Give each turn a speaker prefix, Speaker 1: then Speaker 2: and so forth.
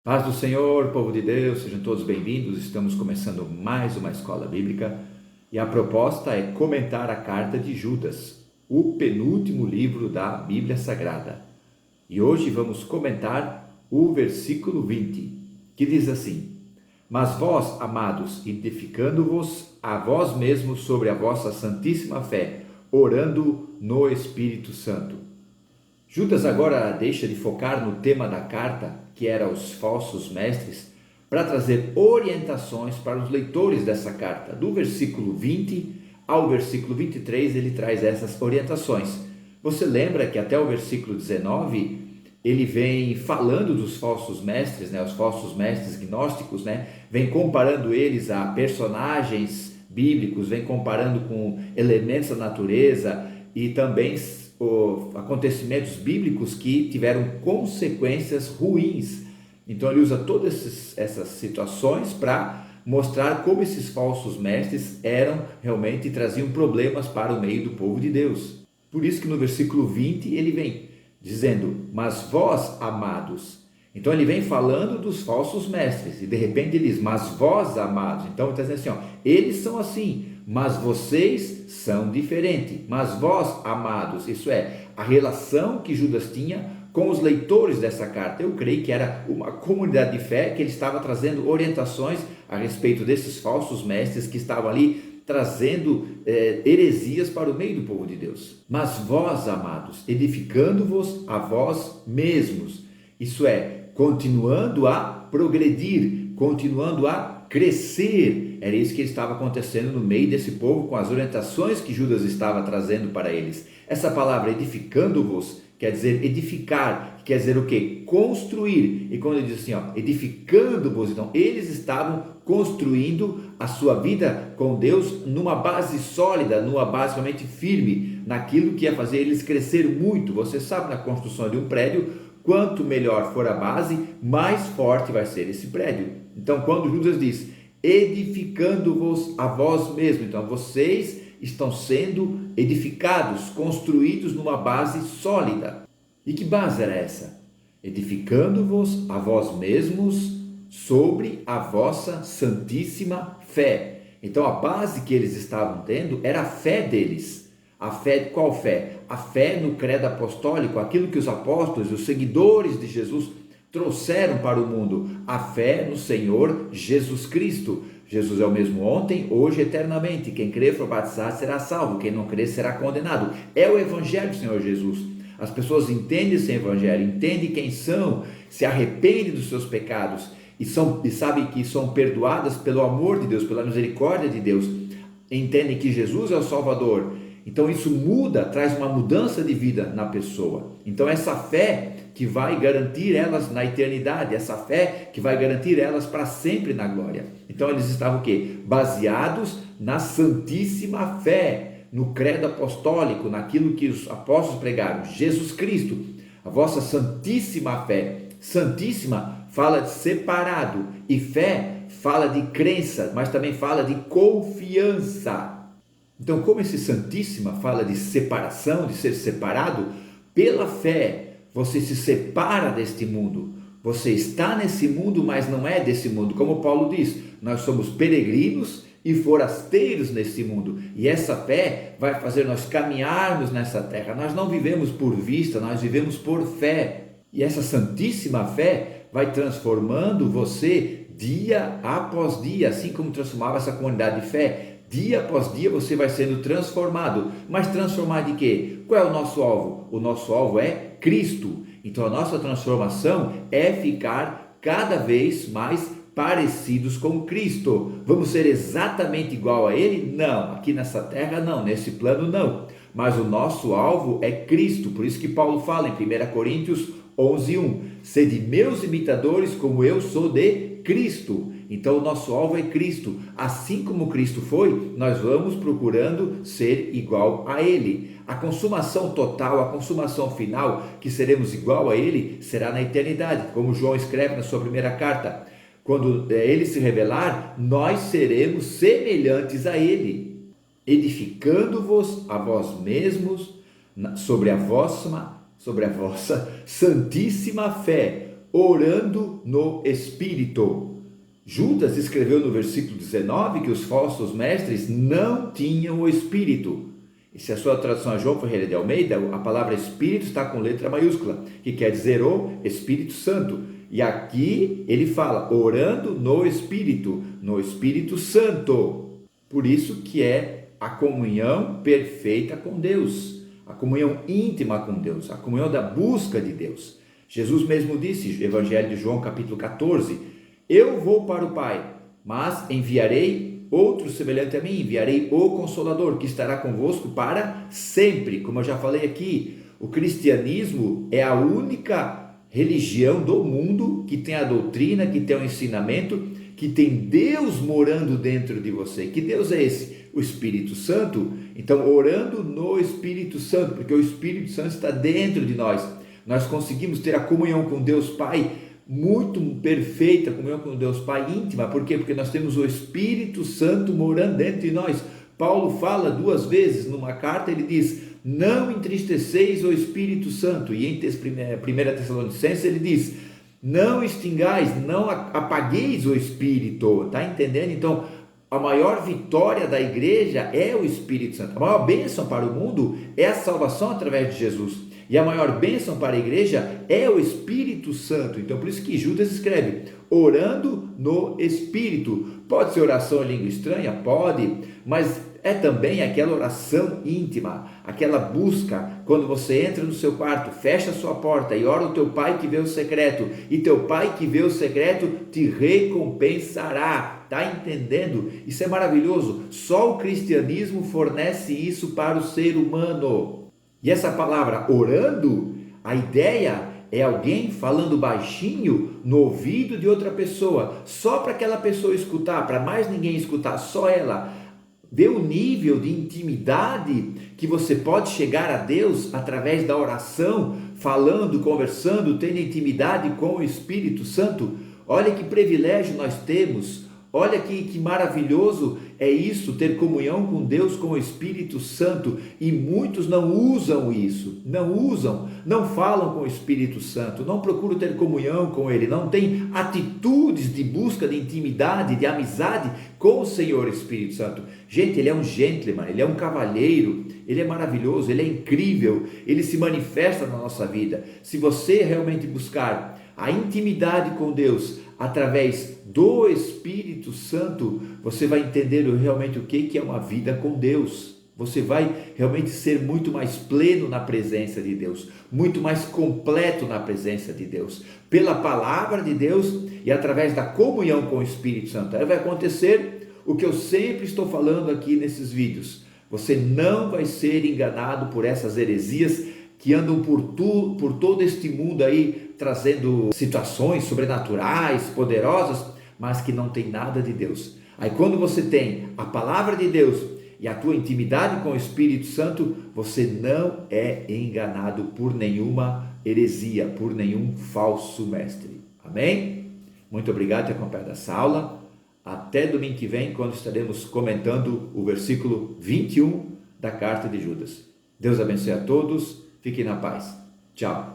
Speaker 1: Paz do Senhor, povo de Deus, sejam todos bem-vindos. Estamos começando mais uma escola bíblica e a proposta é comentar a carta de Judas, o penúltimo livro da Bíblia Sagrada. E hoje vamos comentar o versículo 20, que diz assim: Mas vós, amados, edificando-vos a vós mesmos sobre a vossa santíssima fé, orando no Espírito Santo. Judas agora deixa de focar no tema da carta, que era os falsos mestres, para trazer orientações para os leitores dessa carta. Do versículo 20 ao versículo 23 ele traz essas orientações. Você lembra que até o versículo 19 ele vem falando dos falsos mestres, os falsos mestres gnósticos, vem comparando eles a personagens bíblicos, vem comparando com elementos da natureza e também acontecimentos bíblicos que tiveram consequências ruins. Então ele usa todas essas situações para mostrar como esses falsos mestres eram realmente e traziam problemas para o meio do povo de Deus. Por isso que no versículo 20 ele vem dizendo: mas vós, amados. Então ele vem falando dos falsos mestres e de repente ele diz: mas vós, amados. Então ele está dizendo assim, eles são assim, mas vocês são diferentes. Mas vós, amados, isso é, a relação que Judas tinha com os leitores dessa carta. Eu creio que era uma comunidade de fé que ele estava trazendo orientações a respeito desses falsos mestres que estavam ali trazendo heresias para o meio do povo de Deus. Mas vós, amados, edificando-vos a vós mesmos, isso é, continuando a progredir, continuando a crescer. Era isso que estava acontecendo no meio desse povo com as orientações que Judas estava trazendo para eles. Essa palavra edificando-vos quer dizer edificar, quer dizer o quê? Construir. E quando ele diz assim, edificando-vos, então eles estavam construindo a sua vida com Deus numa base sólida, numa base realmente firme, naquilo que ia fazer eles crescer muito. Você sabe, na construção de um prédio, quanto melhor for a base, mais forte vai ser esse prédio. Então quando Judas diz edificando-vos a vós mesmos, então vocês estão sendo edificados, construídos numa base sólida. E que base era essa? Edificando-vos a vós mesmos sobre a vossa santíssima fé. Então a base que eles estavam tendo era a fé deles. A fé, qual fé? A fé no credo apostólico, aquilo que os apóstolos, os seguidores de Jesus trouxeram para o mundo, a fé no Senhor Jesus Cristo. Jesus é o mesmo ontem, hoje, eternamente. Quem crer e for batizado será salvo, quem não crer será condenado. É o Evangelho do Senhor Jesus. As pessoas entendem esse Evangelho, entendem quem são, se arrependem dos seus pecados e sabem que são perdoadas pelo amor de Deus, pela misericórdia de Deus. Entendem que Jesus é o Salvador. Então isso muda, traz uma mudança de vida na pessoa. Então essa fé que vai garantir elas na eternidade, essa fé que vai garantir elas para sempre na glória. Então eles estavam o quê? Baseados na santíssima fé, no credo apostólico, naquilo que os apóstolos pregaram, Jesus Cristo, a vossa santíssima fé. Santíssima fala de separado e fé fala de crença, mas também fala de confiança. Então, como esse santíssima fala de separação, de ser separado, pela fé você se separa deste mundo. Você está nesse mundo, mas não é desse mundo. Como Paulo diz, nós somos peregrinos e forasteiros nesse mundo. E essa fé vai fazer nós caminharmos nessa terra. Nós não vivemos por vista, nós vivemos por fé. E essa santíssima fé vai transformando você dia após dia, assim como transformava essa comunidade de fé. Dia após dia você vai sendo transformado. Mas transformado de quê? Qual é o nosso alvo? O nosso alvo é Cristo. Então a nossa transformação é ficar cada vez mais parecidos com Cristo. Vamos ser exatamente igual a Ele? Não. Aqui nessa terra não, nesse plano não. Mas o nosso alvo é Cristo. Por isso que Paulo fala em 1 Coríntios 11:1. Sede meus imitadores como eu sou de Cristo. Então o nosso alvo é Cristo. Assim como Cristo foi, nós vamos procurando ser igual a Ele. A consumação total, a consumação final, que seremos igual a Ele, será na eternidade. Como João escreve na sua primeira carta. Quando Ele se revelar, nós seremos semelhantes a Ele. Edificando-vos a vós mesmos sobre a vossa santíssima fé, orando no Espírito. Judas escreveu no versículo 19 que os falsos mestres não tinham o Espírito. E se a sua tradução é João Ferreira de Almeida, a palavra Espírito está com letra maiúscula, que quer dizer o Espírito Santo. E aqui ele fala, orando no Espírito Santo. Por isso que é a comunhão perfeita com Deus, a comunhão íntima com Deus, a comunhão da busca de Deus. Jesus mesmo disse, Evangelho de João, capítulo 14, eu vou para o Pai, mas enviarei outro semelhante a mim, enviarei o Consolador, que estará convosco para sempre. Como eu já falei aqui, o cristianismo é a única religião do mundo que tem a doutrina, que tem o ensinamento, que tem Deus morando dentro de você. Que Deus é esse? O Espírito Santo. Então, orando no Espírito Santo, porque o Espírito Santo está dentro de nós. Nós conseguimos ter a comunhão com Deus Pai muito perfeita, comunhão com Deus Pai íntima. Por quê? Porque nós temos o Espírito Santo morando dentro de nós. Paulo fala 2 vezes numa carta, ele diz, não entristeceis o Espírito Santo. E em 1 Tessalonicenses ele diz, não extingais, não apagueis o Espírito. Está entendendo? Então, a maior vitória da igreja é o Espírito Santo. A maior bênção para o mundo é a salvação através de Jesus. E a maior bênção para a igreja é o Espírito Santo. Então, por isso que Judas escreve, orando no Espírito. Pode ser oração em língua estranha? Pode, mas é também aquela oração íntima, aquela busca, quando você entra no seu quarto, fecha a sua porta e ora o teu Pai que vê o secreto, e teu Pai que vê o secreto te recompensará. Está entendendo? Isso é maravilhoso. Só o cristianismo fornece isso para o ser humano. E essa palavra orando, a ideia é alguém falando baixinho no ouvido de outra pessoa, só para aquela pessoa escutar, para mais ninguém escutar, só ela. Vê o nível de intimidade que você pode chegar a Deus através da oração, falando, conversando, tendo intimidade com o Espírito Santo. Olha que privilégio nós temos. Olha que maravilhoso é isso, ter comunhão com Deus, com o Espírito Santo, e muitos não usam isso, não falam com o Espírito Santo, não procuram ter comunhão com Ele, não têm atitudes de busca de intimidade, de amizade com o Senhor Espírito Santo. Gente, Ele é um gentleman, Ele é um cavalheiro, Ele é maravilhoso, Ele é incrível, Ele se manifesta na nossa vida. Se você realmente buscar a intimidade com Deus, através do Espírito Santo, você vai entender realmente o que é uma vida com Deus. Você vai realmente ser muito mais pleno na presença de Deus, muito mais completo na presença de Deus, pela palavra de Deus e através da comunhão com o Espírito Santo. Aí vai acontecer o que eu sempre estou falando aqui nesses vídeos. Você não vai ser enganado por essas heresias que andam por todo este mundo aí, trazendo situações sobrenaturais, poderosas, mas que não tem nada de Deus. Aí quando você tem a palavra de Deus e a tua intimidade com o Espírito Santo, você não é enganado por nenhuma heresia, por nenhum falso mestre. Amém? Muito obrigado por ter acompanhado essa aula. Até domingo que vem, quando estaremos comentando o versículo 21 da carta de Judas. Deus abençoe a todos. Fiquem na paz. Tchau.